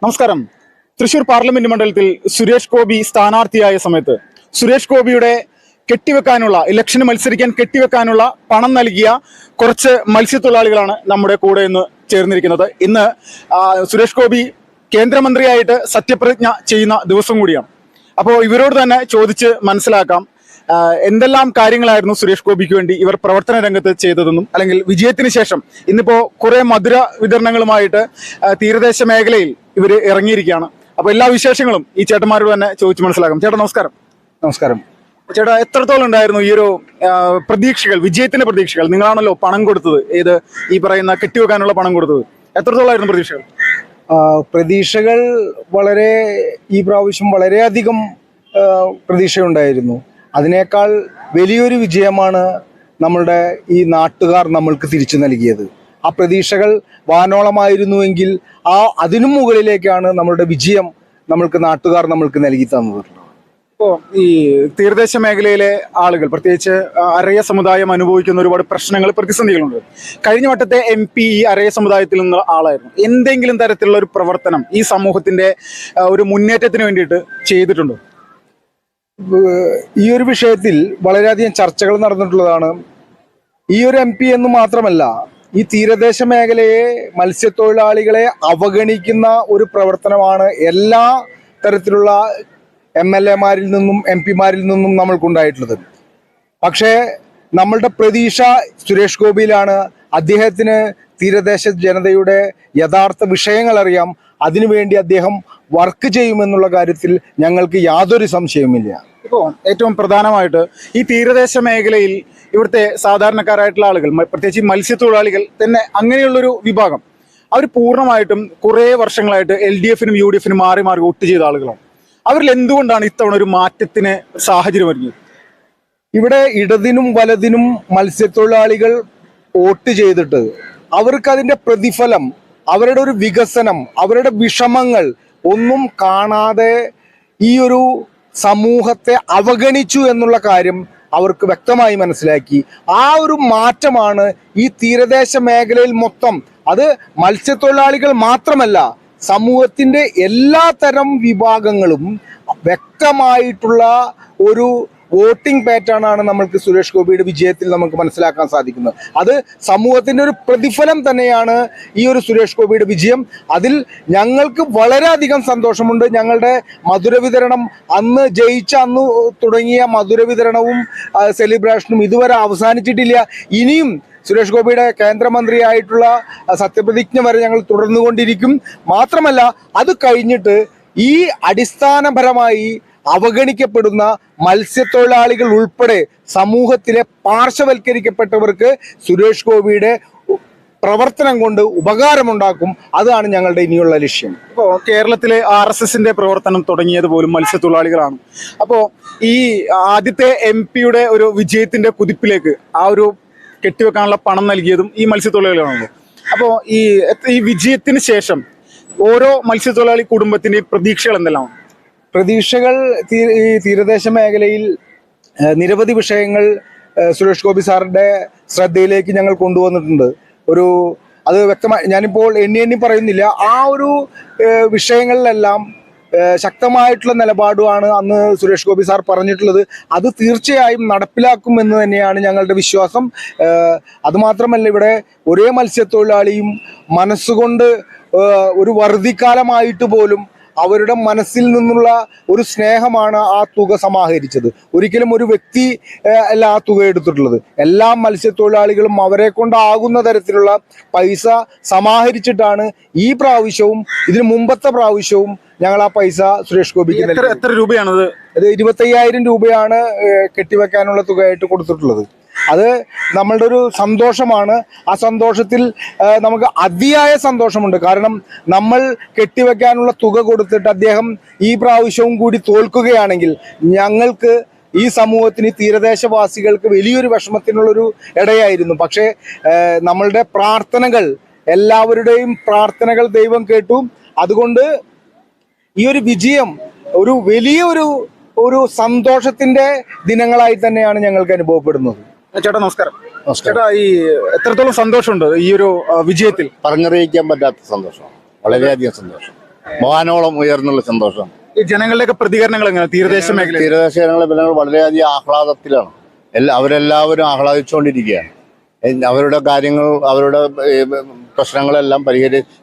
നമസ്കാരം. തൃശൂർ പാർലമെന്റ് മണ്ഡലത്തിൽ സുരേഷ് ഗോപി സ്ഥാനാർത്ഥിയായ സമയത്ത് സുരേഷ് ഗോപിയുടെ കെട്ടിവെക്കാനുള്ള ഇലക്ഷന് മത്സരിക്കാൻ കെട്ടിവെക്കാനുള്ള പണം നൽകിയ കുറച്ച് മത്സ്യത്തൊഴിലാളികളാണ് നമ്മുടെ കൂടെ ഇന്ന് ചേർന്നിരിക്കുന്നത്. ഇന്ന് സുരേഷ് ഗോപി കേന്ദ്രമന്ത്രിയായിട്ട് സത്യപ്രതിജ്ഞ ചെയ്യുന്ന ദിവസം കൂടിയാണ്. അപ്പോൾ ഇവരോട് തന്നെ ചോദിച്ച് മനസ്സിലാക്കാം എന്തെല്ലാം കാര്യങ്ങളായിരുന്നു സുരേഷ് ഗോപിക്ക് വേണ്ടി ഇവർ പ്രവർത്തന രംഗത്ത് ചെയ്തതെന്നും, അല്ലെങ്കിൽ വിജയത്തിന് ശേഷം ഇന്നിപ്പോ കുറെ മധുര വിതരണങ്ങളുമായിട്ട് തീരദേശ മേഖലയിൽ ഇവർ ഇറങ്ങിയിരിക്കുകയാണ്. അപ്പൊ എല്ലാ വിശേഷങ്ങളും ഈ ചേട്ടന്മാരോട് തന്നെ ചോദിച്ച് മനസ്സിലാക്കാം. ചേട്ടാ നമസ്കാരം. നമസ്കാരം. ചേട്ടാ, എത്രത്തോളം ഉണ്ടായിരുന്നു ഈ ഒരു പ്രതീക്ഷകൾ, വിജയത്തിന്റെ പ്രതീക്ഷകൾ? നിങ്ങളാണല്ലോ പണം കൊടുത്തത്, ഈ പറയുന്ന കെട്ടിവെക്കാനുള്ള പണം കൊടുത്തത്. എത്രത്തോളമായിരുന്നു പ്രതീക്ഷകൾ? പ്രതീക്ഷകൾ ഈ പ്രാവശ്യം വളരെയധികം പ്രതീക്ഷയുണ്ടായിരുന്നു. അതിനേക്കാൾ വലിയൊരു വിജയമാണ് നമ്മളുടെ ഈ നാട്ടുകാർ നമ്മൾക്ക് തിരിച്ചു നൽകിയത്. ആ പ്രതീക്ഷകൾ വാനോളമായിരുന്നുവെങ്കിൽ അതിനും മുകളിലേക്കാണ് നമ്മളുടെ വിജയം നാട്ടുകാർ നമ്മൾക്ക് നൽകി തന്നത്. ഇപ്പോൾ ഈ തീരദേശ മേഖലയിലെ ആളുകൾ, പ്രത്യേകിച്ച് അരയ സമുദായം അനുഭവിക്കുന്ന ഒരുപാട് പ്രശ്നങ്ങൾ, പ്രതിസന്ധികളുണ്ട്. കഴിഞ്ഞ വട്ടത്തെ MP ഈ അരയ സമുദായത്തിൽ നിന്നുള്ള ആളായിരുന്നു. എന്തെങ്കിലും തരത്തിലുള്ള ഒരു പ്രവർത്തനം ഈ സമൂഹത്തിന്റെ ഒരു മുന്നേറ്റത്തിന് വേണ്ടിയിട്ട് ചെയ്തിട്ടുണ്ടോ? ഈ ഒരു വിഷയത്തിൽ വളരെയധികം ചർച്ചകൾ നടന്നിട്ടുള്ളതാണ്. ഈ ഒരു MP എന്ന് മാത്രമല്ല, ഈ തീരദേശ മേഖലയെ, മത്സ്യത്തൊഴിലാളികളെ അവഗണിക്കുന്ന ഒരു പ്രവർത്തനമാണ് എല്ലാ തരത്തിലുള്ള MLA-മാരിൽ നിന്നും MP-മാരിൽ നിന്നും നമ്മൾക്കുണ്ടായിട്ടുള്ളത്. പക്ഷേ നമ്മളുടെ പ്രതീക്ഷ സുരേഷ് ഗോപിയിലാണ്. അദ്ദേഹത്തിന് തീരദേശ ജനതയുടെ യഥാർത്ഥ വിഷയങ്ങൾ അറിയാം. അതിനുവേണ്ടി അദ്ദേഹം വർക്ക് ചെയ്യുമെന്നുള്ള കാര്യത്തിൽ ഞങ്ങൾക്ക് യാതൊരു സംശയവുമില്ല. ഇപ്പോൾ ഏറ്റവും പ്രധാനമായിട്ട് ഈ തീരദേശ മേഖലയിൽ ഇവിടുത്തെ സാധാരണക്കാരായിട്ടുള്ള ആളുകൾ, പ്രത്യേകിച്ച് മത്സ്യത്തൊഴിലാളികൾ തന്നെ, അങ്ങനെയുള്ളൊരു വിഭാഗം, അവർ പൂർണ്ണമായിട്ടും കുറേ വർഷങ്ങളായിട്ട് LDF-നും UDF-നും മാറി മാറി വോട്ട് ചെയ്ത ആളുകളാണ്. അവരിൽ എന്തുകൊണ്ടാണ് ഇത്തവണ ഒരു മാറ്റത്തിന് സാഹചര്യം ഒരുങ്ങിയത്? ഇവിടെ ഇടതിനും വലതിനും മത്സ്യത്തൊഴിലാളികൾ വോട്ട് ചെയ്തിട്ട് അവർക്ക് അതിൻ്റെ പ്രതിഫലം, അവരുടെ ഒരു വികസനം, അവരുടെ വിഷമങ്ങൾ ഒന്നും കാണാതെ ഈ ഒരു സമൂഹത്തെ അവഗണിച്ചു എന്നുള്ള കാര്യം അവർക്ക് വ്യക്തമായി മനസ്സിലാക്കി. ആ ഒരു മാറ്റമാണ് ഈ തീരദേശ മേഖലയിൽ മൊത്തം, അത് മത്സ്യത്തൊഴിലാളികൾ മാത്രമല്ല, സമൂഹത്തിൻ്റെ എല്ലാ തരം വിഭാഗങ്ങളും വ്യക്തമായിട്ടുള്ള ഒരു വോട്ടിംഗ് പാറ്റേൺ ആണ് നമ്മൾക്ക് സുരേഷ് ഗോപിയുടെ വിജയത്തിൽ നമുക്ക് മനസ്സിലാക്കാൻ സാധിക്കുന്നത്. അത് സമൂഹത്തിൻ്റെ ഒരു പ്രതിഫലം തന്നെയാണ് ഈ ഒരു സുരേഷ് ഗോപിയുടെ വിജയം. അതിൽ ഞങ്ങൾക്ക് വളരെയധികം സന്തോഷമുണ്ട്. ഞങ്ങളുടെ മധുര വിതരണം, അന്ന് തുടങ്ങിയ മധുര വിതരണവും സെലിബ്രേഷനും ഇതുവരെ അവസാനിച്ചിട്ടില്ല. ഇനിയും സുരേഷ് ഗോപിയുടെ കേന്ദ്രമന്ത്രിയായിട്ടുള്ള സത്യപ്രതിജ്ഞ വരെ ഞങ്ങൾ തുടർന്നുകൊണ്ടിരിക്കും. മാത്രമല്ല, അത് കഴിഞ്ഞിട്ട് ഈ അടിസ്ഥാനപരമായി അവഗണിക്കപ്പെടുന്ന മത്സ്യത്തൊഴിലാളികൾ ഉൾപ്പെടെ സമൂഹത്തിലെ പാർശ്വവൽക്കരിക്കപ്പെട്ടവർക്ക് സുരേഷ് ഗോപിയുടെ പ്രവർത്തനം കൊണ്ട് ഉപകാരമുണ്ടാക്കും. അതാണ് ഞങ്ങളുടെ ഇനിയുള്ള ലക്ഷ്യം. ഇപ്പോൾ കേരളത്തിലെ RSSന്റെ പ്രവർത്തനം തുടങ്ങിയത് പോലും മത്സ്യത്തൊഴിലാളികളാണ്. അപ്പോൾ ഈ ആദ്യത്തെ MP-യുടെ ഒരു വിജയത്തിന്റെ കുതിപ്പിലേക്ക് ആ ഒരു കെട്ടിവെക്കാനുള്ള പണം നൽകിയതും ഈ മത്സ്യത്തൊഴിലാളികളാണല്ലോ. അപ്പോൾ ഈ വിജയത്തിന് ശേഷം ഓരോ മത്സ്യത്തൊഴിലാളി കുടുംബത്തിന്റെയും പ്രതീക്ഷകൾ എന്തെല്ലാം? പ്രതീക്ഷകൾ ഈ തീരദേശ മേഖലയിൽ നിരവധി വിഷയങ്ങൾ സുരേഷ് ഗോപി സാറിൻ്റെ ശ്രദ്ധയിലേക്ക് ഞങ്ങൾ കൊണ്ടുവന്നിട്ടുണ്ട്. അത് വ്യക്തമായി ഞാനിപ്പോൾ എണ്ണി പറയുന്നില്ല. ആ ഒരു വിഷയങ്ങളിലെല്ലാം ശക്തമായിട്ടുള്ള നിലപാടുമാണ് അന്ന് സുരേഷ് ഗോപി സാർ പറഞ്ഞിട്ടുള്ളത്. അത് തീർച്ചയായും നടപ്പിലാക്കുമെന്ന് തന്നെയാണ് ഞങ്ങളുടെ വിശ്വാസം. അതുമാത്രമല്ല, ഇവിടെ ഒരേ മത്സ്യത്തൊഴിലാളിയും മനസ്സുകൊണ്ട് ഒരു വറുതിക്കാലമായിട്ട് പോലും അവരുടെ മനസ്സിൽ നിന്നുള്ള ഒരു സ്നേഹമാണ് ആ തുക സമാഹരിച്ചത്. ഒരിക്കലും ഒരു വ്യക്തി അല്ല ആ തുക എടുത്തിട്ടുള്ളത്. എല്ലാ മത്സ്യത്തൊഴിലാളികളും അവരെ കൊണ്ടാകുന്ന തരത്തിലുള്ള പൈസ സമാഹരിച്ചിട്ടാണ് ഈ പ്രാവശ്യവും ഇതിന് മുമ്പത്തെ പ്രാവശ്യവും ഞങ്ങൾ ആ പൈസ സുരേഷ് ഗോപിക്ക് എത്ര രൂപയാണത്? 25,000 രൂപയാണ് കെട്ടിവെക്കാനുള്ള തുകയായിട്ട് കൊടുത്തിട്ടുള്ളത്. അത് നമ്മളുടെ ഒരു സന്തോഷമാണ്. ആ സന്തോഷത്തിൽ നമുക്ക് അതിയായ സന്തോഷമുണ്ട്. കാരണം നമ്മൾ കെട്ടിവെക്കാനുള്ള തുക കൊടുത്തിട്ട് അദ്ദേഹം ഈ പ്രാവശ്യവും കൂടി തോൽക്കുകയാണെങ്കിൽ ഞങ്ങൾക്ക്, ഈ സമൂഹത്തിന്, തീരദേശവാസികൾക്ക് വലിയൊരു വിഷമത്തിനുള്ളൊരു ഇടയായിരുന്നു. പക്ഷേ നമ്മളുടെ പ്രാർത്ഥനകൾ, എല്ലാവരുടെയും പ്രാർത്ഥനകൾ ദൈവം കേട്ടു. അതുകൊണ്ട് ഈ ഒരു വിജയം ഒരു വലിയൊരു സന്തോഷത്തിന്റെ ദിനങ്ങളായി തന്നെയാണ് ഞങ്ങൾക്ക് അനുഭവപ്പെടുന്നത്. ചേട്ടാ നമസ്കാരം. ചേട്ടാ, ഈ എത്രത്തോളം സന്തോഷമുണ്ട് ഈ ഒരു വിജയത്തിൽ? പറഞ്ഞറിയിക്കാൻ പറ്റാത്ത സന്തോഷം, വളരെയധികം സന്തോഷം. വാനോളം ഉയർന്നുള്ള സന്തോഷം. ഈ ജനങ്ങളുടെയൊക്കെ പ്രതികരണങ്ങൾ എങ്ങനെ തീരദേശ മേഖല? തീരദേശ ജനങ്ങൾ വളരെയധികം ആഹ്ലാദത്തിലാണ്. അവരെല്ലാവരും ആഹ്ലാദിച്ചുകൊണ്ടിരിക്കുകയാണ്. അവരുടെ കാര്യങ്ങൾ, അവരുടെ പ്രശ്നങ്ങളെല്ലാം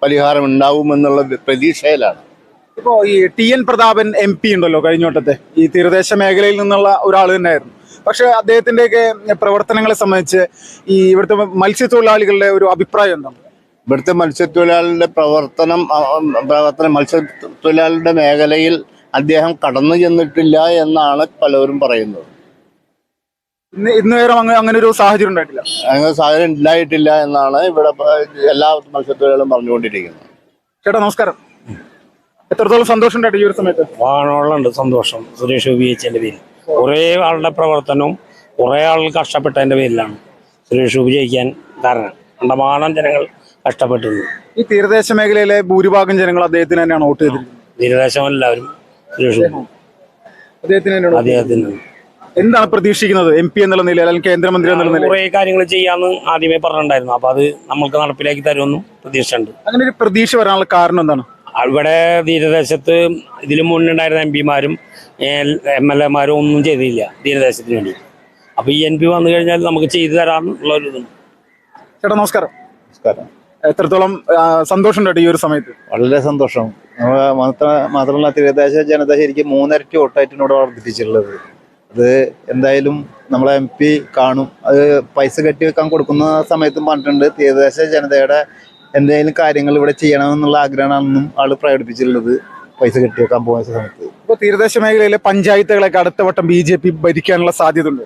പരിഹാരം ഉണ്ടാവുമെന്നുള്ള പ്രതീക്ഷയിലാണ്. ഇപ്പോൾ ഈ TN പ്രതാപൻ MP ഉണ്ടല്ലോ കഴിഞ്ഞോട്ടത്തെ, ഈ തീരദേശ മേഖലയിൽ നിന്നുള്ള ഒരാൾ തന്നെയായിരുന്നു. പക്ഷെ അദ്ദേഹത്തിന്റെയൊക്കെ പ്രവർത്തനങ്ങളെ സംബന്ധിച്ച് ഈ ഇവിടുത്തെ മത്സ്യത്തൊഴിലാളികളുടെ ഒരു അഭിപ്രായം എന്താണ്? ഇവിടുത്തെ മത്സ്യത്തൊഴിലാളികളുടെ മത്സ്യത്തൊഴിലാളികളുടെ മേഖലയിൽ അദ്ദേഹം കടന്നു ചെന്നിട്ടില്ല എന്നാണ് പലരും പറയുന്നത്. ഇന്ന് വരെ അങ്ങനെ ഒരു സാഹചര്യം ഉണ്ടായിട്ടില്ല. അങ്ങനെ സാഹചര്യം ഉണ്ടായിട്ടില്ല എന്നാണ് ഇവിടെ എല്ലാ മത്സ്യത്തൊഴിലാളികളും പറഞ്ഞുകൊണ്ടിരിക്കുന്നത്. ചേട്ടാ നമസ്കാരം. എത്രത്തോളം സന്തോഷം ഉണ്ടായിട്ട് ഈ ഒരു സമയത്ത്? വാണോളുണ്ട് സന്തോഷം. സുരേഷ് ഗോപി ജയിച്ചതിന്റെ പേരിൽ കുറെ ആളുടെ പ്രവർത്തനവും കുറെ ആളുകൾ കഷ്ടപ്പെട്ടതിന്റെ പേരിലാണ് സുരേഷ് ഗോപി ജയിക്കാൻ കാരണം. കണ്ടമാനം ജനങ്ങൾ കഷ്ടപ്പെട്ടിരുന്നു. ഈ തീരദേശ മേഖലയിലെ ഭൂരിഭാഗം ജനങ്ങൾ അദ്ദേഹത്തിന് തന്നെയാണ് വോട്ട് ചെയ്തിരിക്കുന്നത്. തീരദേശം എല്ലാവരും സുരേഷ് ഗോപി അദ്ദേഹത്തിന്. എന്താണ് പ്രതീക്ഷിക്കുന്നത് MP എന്നുള്ള നിലയിൽ, അല്ലെങ്കിൽ കേന്ദ്രമന്ത്രി എന്നുള്ള നിലയിൽ? കുറെ കാര്യങ്ങൾ ചെയ്യാന്ന് ആദ്യമേ പറഞ്ഞിട്ടുണ്ടായിരുന്നു. അപ്പൊ അത് നമ്മൾക്ക് നടപ്പിലാക്കി തരുമെന്നും പ്രതീക്ഷയുണ്ട്. അങ്ങനെ ഒരു പ്രതീക്ഷ വരാനുള്ള കാരണം എന്താണ്? ഇവിടെ തീരദേശത്ത് ഇതിനു മുന്നുണ്ടായിരുന്ന MP മാരും MLA മാരും ഒന്നും ചെയ്തില്ല തീരദേശത്തിന് വേണ്ടി. അപ്പൊ ഈ MP വന്നു കഴിഞ്ഞാൽ നമുക്ക് ചെയ്തു തരാമെന്നുള്ള ഒരു ഇതുണ്ട്. ചേട്ടാ നമസ്കാരം. നമസ്കാരം. എത്രത്തോളം സന്തോഷം ഉണ്ടായിട്ട് ഈ ഒരു സമയത്ത്? വളരെ സന്തോഷം. മാത്രമല്ല തീരദേശ ജനത ശരിക്കും 3 ഇരട്ടി വോട്ടായിട്ടാണ് ഇവിടെ വർദ്ധിപ്പിച്ചിട്ടുള്ളത്. അത് എന്തായാലും നമ്മളെ MP കാണും. അത് പൈസ കെട്ടി വെക്കാൻ കൊടുക്കുന്ന സമയത്തും പറഞ്ഞിട്ടുണ്ട് തീരദേശ ജനതയുടെ എന്തെങ്കിലും കാര്യങ്ങൾ ഇവിടെ ചെയ്യണമെന്നുള്ള ആഗ്രഹമാണെന്നും ആള് പ്രകടിപ്പിച്ചിട്ടുള്ളത് പൈസ കെട്ടി വെക്കാൻ പോകുന്ന സമയത്ത്. ഇപ്പൊ തീരദേശ മേഖലയിലെ പഞ്ചായത്തുകളൊക്കെ അടുത്ത വട്ടം BJP ഭരിക്കാനുള്ള സാധ്യത ഉണ്ട്.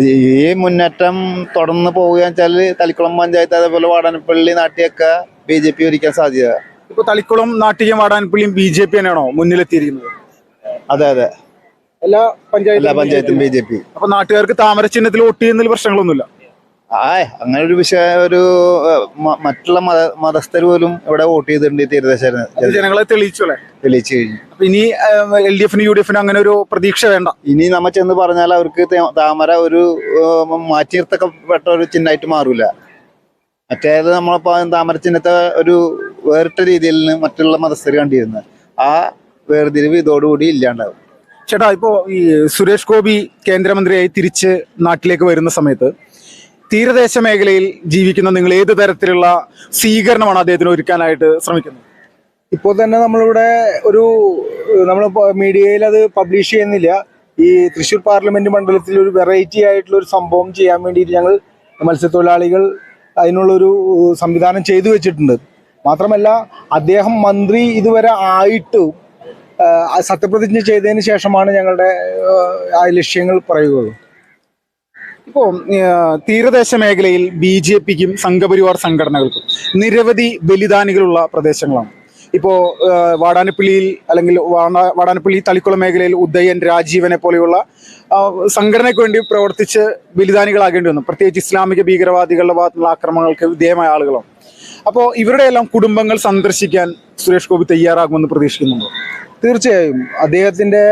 ഈ മുന്നേറ്റം തുടർന്ന് പോവുകയെന്ന് വെച്ചാല് തളിക്കുളം പഞ്ചായത്ത്, അതേപോലെ വാടാനപ്പള്ളി, നാട്ടിയൊക്കെ BJP ഭരിക്കാൻ സാധ്യത. ഇപ്പൊ തളിക്കുളം, നാട്ടികം, വാടാനപ്പള്ളിയും BJP തന്നെയാണോ മുന്നിലെത്തിയിരിക്കുന്നത്? അതെ അതെ, എല്ലാ പഞ്ചായത്തും BJP. അപ്പൊ നാട്ടുകാർക്ക് താമര ചിഹ്നത്തിൽ വോട്ട് ചെയ്യുന്നതിൽ പ്രശ്നങ്ങളൊന്നുമില്ല. അങ്ങനെ ഒരു വിഷയം, ഒരു മറ്റുള്ള മതസ്ഥർ പോലും ഇവിടെ വോട്ട് ചെയ്തിട്ടുണ്ട്. തീരദേശ ജനങ്ങളെ തെളിയിച്ചു കഴിഞ്ഞു. അപ്പൊ ഇനി LDF-നും UDF അങ്ങനെ ഒരു പ്രതീക്ഷ വേണ്ട. ഇനി നമ്മ ചെന്ന് പറഞ്ഞാൽ അവർക്ക് താമര ഒരു മാറ്റി നിർത്തപ്പെട്ട ഒരു ചിഹ്നമായിട്ട് മാറൂല. മറ്റേത് നമ്മളിപ്പോ താമര ചിഹ്നത്തെ ഒരു വേറിട്ട രീതിയിൽ മറ്റുള്ള മതസ്ഥർ കണ്ടിരുന്നത്. ആ വേർതിരിവ് ഇതോടുകൂടി ഇല്ലാണ്ടാവും. ചേട്ടാ, ഇപ്പോ ഈ സുരേഷ് ഗോപി കേന്ദ്രമന്ത്രിയായി തിരിച്ച് നാട്ടിലേക്ക് വരുന്ന സമയത്ത് തീരദേശ മേഖലയിൽ ജീവിക്കുന്ന നിങ്ങൾ ഏത് തരത്തിലുള്ള സ്വീകരണമാണ് അദ്ദേഹത്തിന് ഒരുക്കാനായിട്ട് ശ്രമിക്കുന്നത്? ഇപ്പോൾ തന്നെ നമ്മളിവിടെ നമ്മൾ മീഡിയയിൽ അത് പബ്ലിഷ് ചെയ്യുന്നില്ല. ഈ തൃശ്ശൂർ പാർലമെന്റ് മണ്ഡലത്തിൽ ഒരു വെറൈറ്റി ആയിട്ടുള്ള ഒരു സംഭവം ചെയ്യാൻ വേണ്ടിയിട്ട് ഞങ്ങൾ മത്സ്യത്തൊഴിലാളികൾ അതിനുള്ളൊരു സംവിധാനം ചെയ്തു വെച്ചിട്ടുണ്ട്. മാത്രമല്ല അദ്ദേഹം മന്ത്രി ഇതുവരെ ആയിട്ടും സത്യപ്രതിജ്ഞ ചെയ്തതിന് ശേഷമാണ് ഞങ്ങളുടെ ആ ലക്ഷ്യങ്ങൾ പറയുകയുള്ളൂ. ഇപ്പോൾ തീരദേശ മേഖലയിൽ BJP-ക്കും സംഘപരിവാർ സംഘടനകൾക്കും നിരവധി ബലിദാനികളുള്ള പ്രദേശങ്ങളാണ്. ഇപ്പോൾ വാടാനപ്പള്ളിയിൽ, അല്ലെങ്കിൽ വാടാനപ്പള്ളി തളിക്കുളം മേഖലയിൽ ഉദയൻ, രാജീവനെ പോലെയുള്ള സംഘടനയ്ക്ക് വേണ്ടി പ്രവർത്തിച്ച് ബലിദാനികളാകേണ്ടി വന്നു. പ്രത്യേകിച്ച് ഇസ്ലാമിക ഭീകരവാദികളുടെ ഭാഗത്തുള്ള ആക്രമണങ്ങൾക്ക് വിധേയമായ ആളുകളാണ്. അപ്പോൾ ഇവരുടെ എല്ലാം കുടുംബങ്ങൾ സന്ദർശിക്കാൻ സുരേഷ് ഗോപി തയ്യാറാകുമെന്ന് പ്രതീക്ഷിക്കുന്നുണ്ടോ? തീർച്ചയായും. അദ്ദേഹത്തിൻ്റെ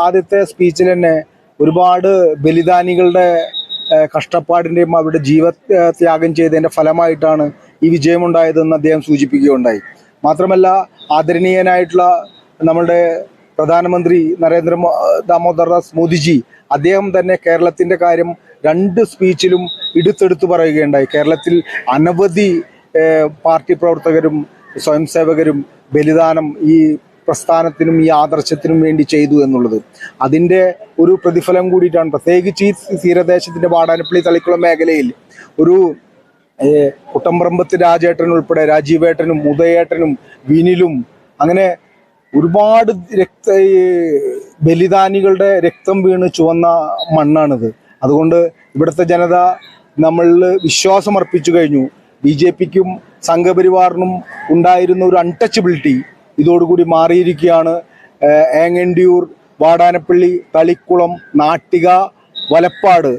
ആദ്യത്തെ സ്പീച്ചിൽ തന്നെ ഒരുപാട് ബലിദാനികളുടെ കഷ്ടപ്പാടിൻ്റെയും അവരുടെ ജീവത്യാഗം ചെയ്തതിൻ്റെ ഫലമായിട്ടാണ് ഈ വിജയമുണ്ടായതെന്ന് അദ്ദേഹം സൂചിപ്പിക്കുകയുണ്ടായി. മാത്രമല്ല ആദരണീയനായിട്ടുള്ള നമ്മളുടെ പ്രധാനമന്ത്രി ദാമോദർദാസ് മോദിജി അദ്ദേഹം തന്നെ കേരളത്തിൻ്റെ കാര്യം 2 സ്പീച്ചിലും എടുത്തെടുത്ത് പറയുകയുണ്ടായി. കേരളത്തിൽ അനവധി പാർട്ടി പ്രവർത്തകരും സ്വയം സേവകരും ബലിദാനം ഈ പ്രസ്ഥാനത്തിനും ഈ ആദർശത്തിനും വേണ്ടി ചെയ്തു എന്നുള്ളത് അതിൻ്റെ ഒരു പ്രതിഫലം കൂടിയിട്ടാണ്. പ്രത്യേകിച്ച് ഈ തീരദേശത്തിൻ്റെ വാടാനപ്പള്ളി തളിക്കുളം മേഖലയിൽ ഒരു കുട്ടമ്പറമ്പത്ത് രാജേട്ടൻ ഉൾപ്പെടെ രാജീവേട്ടനും ഉദയേട്ടനും വിനിലും അങ്ങനെ ഒരുപാട് ബലിദാനികളുടെ രക്തം വീണ് ചുവന്ന മണ്ണാണിത്. അതുകൊണ്ട് ഇവിടുത്തെ ജനത നമ്മളിൽ വിശ്വാസം അർപ്പിച്ചു കഴിഞ്ഞു. BJP-ക്കും സംഘപരിവാറിനും ഉണ്ടായിരുന്ന ഒരു അൺടച്ചബിലിറ്റി ഇതോടുകൂടി മാറിയിരിക്കുകയാണ്. ഏങ്ങണ്ടിയൂർ, വാടാനപ്പള്ളി, തളിക്കുളം, നാട്ടിക, വലപ്പാട്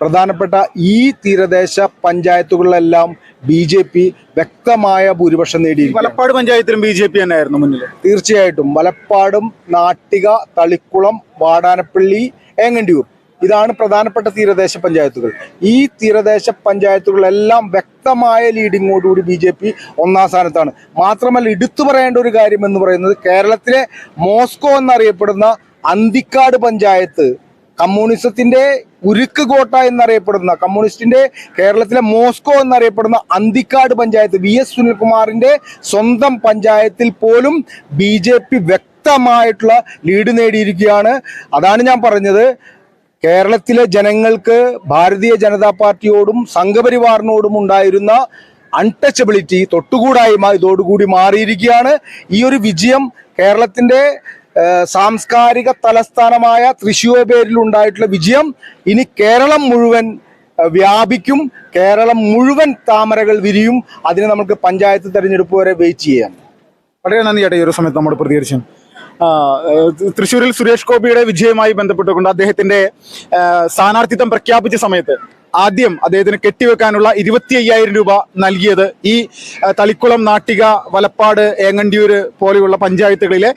പ്രധാനപ്പെട്ട ഈ തീരദേശ പഞ്ചായത്തുകളിലെല്ലാം BJP വ്യക്തമായ ഭൂരിപക്ഷം നേടിയിരിക്കുന്നു. വലപ്പാട് പഞ്ചായത്തിലും BJP തന്നെയായിരുന്നു മുന്നിൽ. തീർച്ചയായിട്ടും വലപ്പാടും, നാട്ടിക, തളിക്കുളം, വാടാനപ്പള്ളി, ഏങ്ങണ്ടിയൂർ ഇതാണ് പ്രധാനപ്പെട്ട തീരദേശ പഞ്ചായത്തുകൾ. ഈ തീരദേശ പഞ്ചായത്തുകളെല്ലാം വ്യക്തമായ ലീഡിങ്ങോടുകൂടി BJP ഒന്നാം സ്ഥാനത്താണ്. മാത്രമല്ല എടുത്തു പറയേണ്ട ഒരു കാര്യം എന്ന് പറയുന്നത്, കേരളത്തിലെ മോസ്കോ എന്നറിയപ്പെടുന്ന അന്തിക്കാട് പഞ്ചായത്ത്, കമ്മ്യൂണിസത്തിന്റെ ഉരുക്ക് കോട്ട എന്നറിയപ്പെടുന്ന, കമ്മ്യൂണിസ്റ്റിന്റെ കേരളത്തിലെ മോസ്കോ എന്നറിയപ്പെടുന്ന അന്തിക്കാട് പഞ്ചായത്ത്, VS സുനിൽകുമാറിന്റെ സ്വന്തം പഞ്ചായത്തിൽ പോലും BJP വ്യക്തമായിട്ടുള്ള ലീഡ് നേടിയിരിക്കുകയാണ്. അതാണ് ഞാൻ പറഞ്ഞത്, കേരളത്തിലെ ജനങ്ങൾക്ക് ഭാരതീയ ജനതാ പാർട്ടിയോടും സംഘപരിവാറിനോടും ഉണ്ടായിരുന്ന അൺടച്ചബിലിറ്റി, തൊട്ടുകൂടായ്മ ഇതോടുകൂടി മാറിയിരിക്കുകയാണ്. ഈ ഒരു വിജയം കേരളത്തിന്റെ സാംസ്കാരിക തലസ്ഥാനമായ തൃശ്ശൂർ പേരിൽ ഉണ്ടായിട്ടുള്ള വിജയം ഇനി കേരളം മുഴുവൻ വ്യാപിക്കും. കേരളം മുഴുവൻ താമരകൾ വിരിയും. അതിന് നമുക്ക് പഞ്ചായത്ത് തെരഞ്ഞെടുപ്പ് വരെ വെയിറ്റ് ചെയ്യാം. വളരെ നന്ദി ചേട്ടാ ഈ ഒരു സമയത്ത് നമ്മൾ പ്രതികരിച്ചു. തൃശ്ശൂരിൽ സുരേഷ് ഗോപിയുടെ വിജയവുമായി ബന്ധപ്പെട്ടുകൊണ്ട് അദ്ദേഹത്തിന്റെ സ്ഥാനാർത്ഥിത്വം പ്രഖ്യാപിച്ച സമയത്ത് ആദ്യം അദ്ദേഹത്തിന് കെട്ടിവെക്കാനുള്ള 25,000 രൂപ നൽകിയത് ഈ തളിക്കുളം, നാട്ടിക, വലപ്പാട്, ഏങ്ങണ്ടിയൂർ പോലെയുള്ള പഞ്ചായത്തുകളിലെ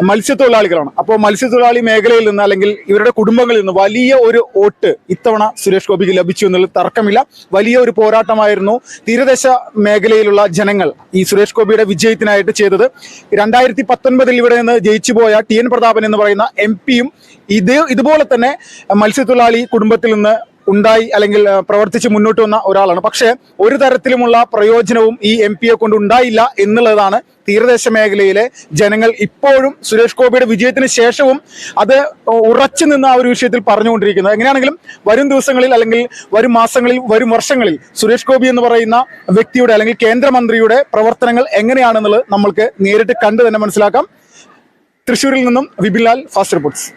മത്സ്യത്തൊഴിലാളികളാണ്. അപ്പോൾ മത്സ്യത്തൊഴിലാളി മേഖലയിൽ നിന്ന് അല്ലെങ്കിൽ ഇവരുടെ കുടുംബങ്ങളിൽ നിന്ന് വലിയ ഒരു വോട്ട് ഇത്തവണ സുരേഷ് ഗോപിക്ക് ലഭിച്ചു എന്നുള്ളത് തർക്കമില്ല. വലിയ ഒരു പോരാട്ടമായിരുന്നു തീരദേശ മേഖലയിലുള്ള ജനങ്ങൾ ഈ സുരേഷ് ഗോപിയുടെ വിജയത്തിനായിട്ട് ചെയ്തത്. 2019 ഇവിടെ നിന്ന് ജയിച്ചു പോയ TN പ്രതാപൻ എന്ന് പറയുന്ന MP-യും ഇതുപോലെ തന്നെ മത്സ്യത്തൊഴിലാളി കുടുംബത്തിൽ നിന്ന് ഉണ്ടായി അല്ലെങ്കിൽ പ്രവർത്തിച്ച് മുന്നോട്ട് വന്ന ഒരാളാണ്. പക്ഷേ ഒരു തരത്തിലുമുള്ള പ്രയോജനവും ഈ MP-യെ കൊണ്ട് ഉണ്ടായില്ല എന്നുള്ളതാണ് തീരദേശ മേഖലയിലെ ജനങ്ങൾ ഇപ്പോഴും സുരേഷ് ഗോപിയുടെ വിജയത്തിന് ശേഷവും അത് ഉറച്ചു നിന്ന് ആ ഒരു വിഷയത്തിൽ പറഞ്ഞുകൊണ്ടിരിക്കുന്നത്. എങ്ങനെയാണെങ്കിലും വരും ദിവസങ്ങളിൽ അല്ലെങ്കിൽ വരും മാസങ്ങളിൽ, വരും വർഷങ്ങളിൽ സുരേഷ് ഗോപി എന്ന് പറയുന്ന വ്യക്തിയുടെ അല്ലെങ്കിൽ കേന്ദ്രമന്ത്രിയുടെ പ്രവർത്തനങ്ങൾ എങ്ങനെയാണെന്നുള്ളത് നമ്മൾക്ക് നേരിട്ട് കണ്ടു തന്നെ മനസ്സിലാക്കാം. തൃശ്ശൂരിൽ നിന്നും വിപിൻ ലാൽ, ഫാസ്റ്റ് റിപ്പോർട്ട്സ്.